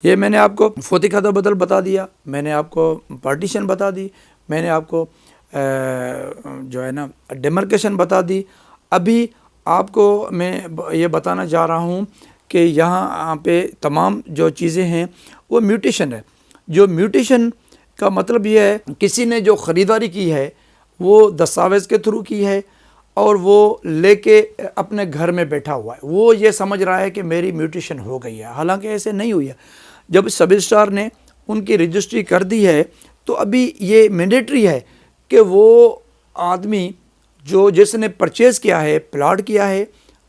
یہ میں نے آپ کو فوتی کھاتہ بدل بتا دیا، میں نے آپ کو پارٹیشن بتا دی، میں نے آپ کو جو ہے نا ڈیمارکیشن بتا دی۔ ابھی آپ کو میں یہ بتانا چاہ رہا ہوں کہ یہاں پہ تمام جو چیزیں ہیں وہ میوٹیشن ہے۔ جو میوٹیشن کا مطلب یہ ہے کسی نے جو خریداری کی ہے وہ دستاویز کے تھرو کی ہے اور وہ لے کے اپنے گھر میں بیٹھا ہوا ہے، وہ یہ سمجھ رہا ہے کہ میری میوٹیشن ہو گئی ہے، حالانکہ ایسے نہیں ہوئی ہے۔ جب سب رجسٹرار نے ان کی رجسٹری کر دی ہے تو ابھی یہ مینڈیٹری ہے کہ وہ آدمی جو جس نے پرچیز کیا ہے، پلاٹ کیا ہے،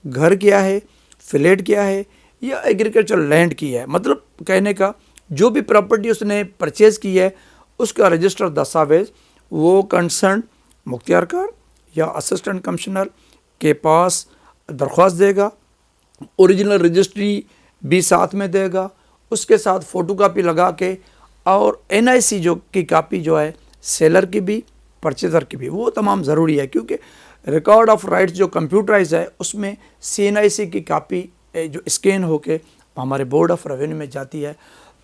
گھر کیا ہے، فلیٹ کیا ہے یا ایگریکلچر لینڈ کی ہے، مطلب کہنے کا جو بھی پراپرٹی اس نے پرچیز کی ہے اس کا رجسٹر دستاویز وہ کنسرن مختار کار یا اسسٹنٹ کمشنر کے پاس درخواست دے گا، اوریجنل رجسٹری بھی ساتھ میں دے گا، اس کے ساتھ فوٹو کاپی لگا کے، اور NIC جو کی کاپی جو ہے سیلر کی بھی پرچیزر کی بھی وہ تمام ضروری ہے، کیونکہ ریکارڈ آف رائٹس جو کمپیوٹرائز ہے اس میں CNIC کی کاپی جو اسکین ہو کے ہمارے بورڈ آف ریونیو میں جاتی ہے۔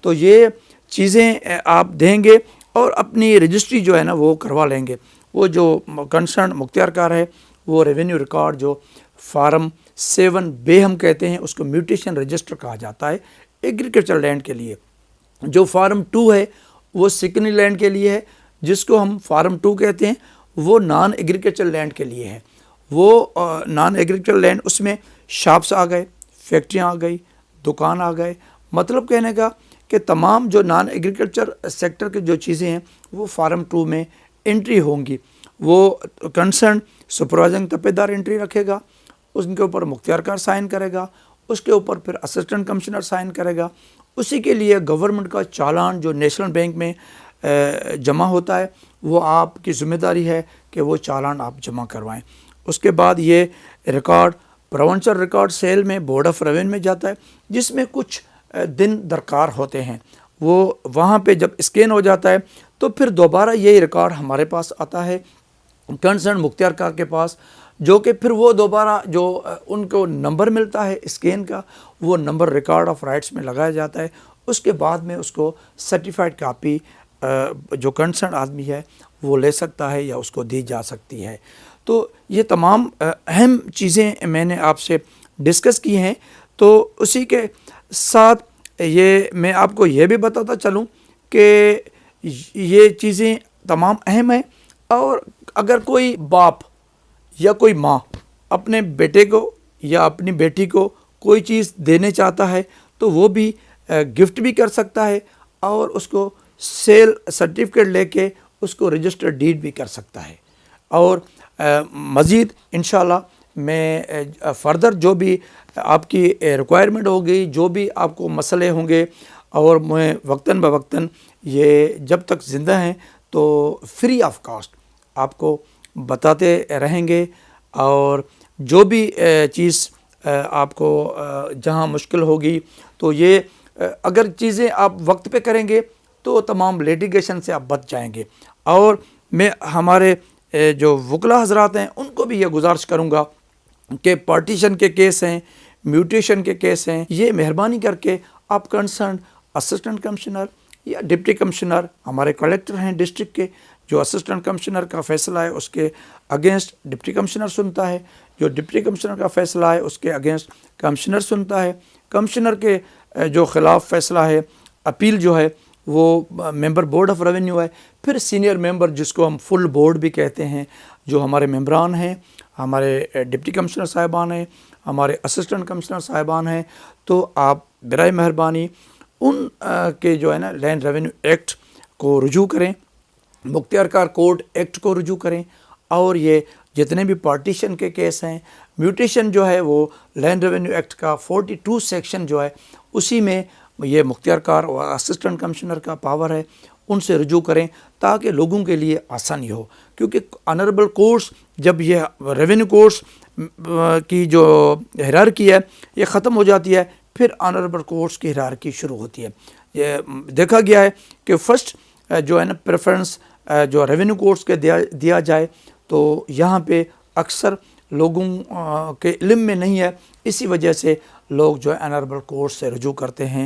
تو یہ چیزیں آپ دیں گے اور اپنی رجسٹری جو ہے نا وہ کروا لیں گے۔ وہ جو کنسرن مختار کار ہے وہ ریونیو ریکارڈ جو فارم 7B ہم کہتے ہیں اس کو میوٹیشن رجسٹر کہا جاتا ہے ایگریکلچر لینڈ کے لیے۔ جو فارم 2 ہے وہ سکنی لینڈ کے لیے ہے، جس کو ہم فارم 2 کہتے ہیں، وہ نان ایگریکلچر لینڈ کے لیے ہے۔ وہ نان ایگریکلچر لینڈ اس میں شاپس آ گئے، فیکٹریاں آ گئی، دکان آ گئے، مطلب کہنے کا کہ تمام جو نان ایگریکلچر سیکٹر کی جو چیزیں ہیں وہ فارم 2 میں انٹری ہوں گی۔ وہ کنسرن سپروائزنگ تپیدار انٹری رکھے گا، اس کے اوپر مختار کار سائن کرے گا، اس کے اوپر پھر اسسٹنٹ کمشنر سائن کرے گا۔ اسی کے لیے گورنمنٹ کا چالان جو نیشنل بینک میں جمع ہوتا ہے وہ آپ کی ذمہ داری ہے کہ وہ چالان آپ جمع کروائیں۔ اس کے بعد یہ ریکارڈ پروونشل ریکارڈ سیل میں بورڈ آف ریونیو میں جاتا ہے، جس میں کچھ دن درکار ہوتے ہیں۔ وہ وہاں پہ جب اسکین ہو جاتا ہے تو پھر دوبارہ یہی ریکارڈ ہمارے پاس آتا ہے کنسرن مختار کار کے پاس، جو کہ پھر وہ دوبارہ جو ان کو نمبر ملتا ہے اسکین کا، وہ نمبر ریکارڈ آف رائٹس میں لگایا جاتا ہے۔ اس کے بعد میں اس کو سرٹیفائڈ کاپی جو کنسرن آدمی ہے وہ لے سکتا ہے یا اس کو دی جا سکتی ہے۔ تو یہ تمام اہم چیزیں میں نے آپ سے ڈسکس کی ہیں۔ تو اسی کے ساتھ یہ میں آپ کو یہ بھی بتاتا چلوں کہ یہ چیزیں تمام اہم ہیں، اور اگر کوئی باپ یا کوئی ماں اپنے بیٹے کو یا اپنی بیٹی کو کوئی چیز دینے چاہتا ہے تو وہ بھی گفٹ بھی کر سکتا ہے، اور اس کو سیل سرٹیفکیٹ لے کے اس کو رجسٹر ڈیڈ بھی کر سکتا ہے۔ اور مزید انشاءاللہ میں فردر جو بھی آپ کی ریکوائرمنٹ ہوگی، جو بھی آپ کو مسئلے ہوں گے، اور میں وقتاً بوقتاً یہ جب تک زندہ ہیں تو فری آف کاسٹ آپ کو بتاتے رہیں گے۔ اور جو بھی چیز آپ کو جہاں مشکل ہوگی تو یہ اگر چیزیں آپ وقت پہ کریں گے تو تمام لیٹیگیشن سے آپ بچ جائیں گے۔ اور میں ہمارے جو وکلاء حضرات ہیں ان کو بھی یہ گزارش کروں گا کہ پارٹیشن کے کیس ہیں، میوٹیشن کے کیس ہیں، یہ مہربانی کر کے آپ کنسرن اسسٹنٹ کمشنر یا ڈپٹی کمشنر، ہمارے کلیکٹر ہیں ڈسٹرکٹ کے، جو اسسٹنٹ کمشنر کا فیصلہ ہے اس کے اگینسٹ ڈپٹی کمشنر سنتا ہے، جو ڈپٹی کمشنر کا فیصلہ ہے اس کے اگینسٹ کمشنر سنتا ہے، کمشنر کے جو خلاف فیصلہ ہے اپیل جو ہے وہ ممبر بورڈ آف ریونیو ہے، پھر سینئر ممبر جس کو ہم فل بورڈ بھی کہتے ہیں، جو ہمارے ممبران ہیں، ہمارے ڈپٹی کمشنر صاحبان ہیں، ہمارے اسسٹنٹ کمشنر صاحبان ہیں۔ تو آپ برائے مہربانی ان کے جو ہے نا لینڈ ریونیو ایکٹ کو رجوع کریں، مختار کار کوڈ ایکٹ کو رجوع کریں، اور یہ جتنے بھی پارٹیشن کے کیس ہیں، میوٹیشن جو ہے وہ لینڈ ریونیو ایکٹ کا 42 سیکشن جو ہے اسی میں یہ مختار کار اور اسسٹنٹ کمشنر کا پاور ہے، ان سے رجوع کریں تاکہ لوگوں کے لیے آسانی ہو۔ کیونکہ آنریبل کورٹس جب یہ ریونیو کورٹس کی جو ہیرارکی ہے یہ ختم ہو جاتی ہے، پھر آنریبل کورٹس کی ہیرارکی شروع ہوتی ہے۔ یہ دیکھا گیا ہے کہ فرسٹ جو ہے نا پریفرنس جو ریونیو کورٹس کے دیا جائے، تو یہاں پہ اکثر لوگوں کے علم میں نہیں ہے، اسی وجہ سے لوگ جو ہے آنریبل کورٹس سے رجوع کرتے ہیں۔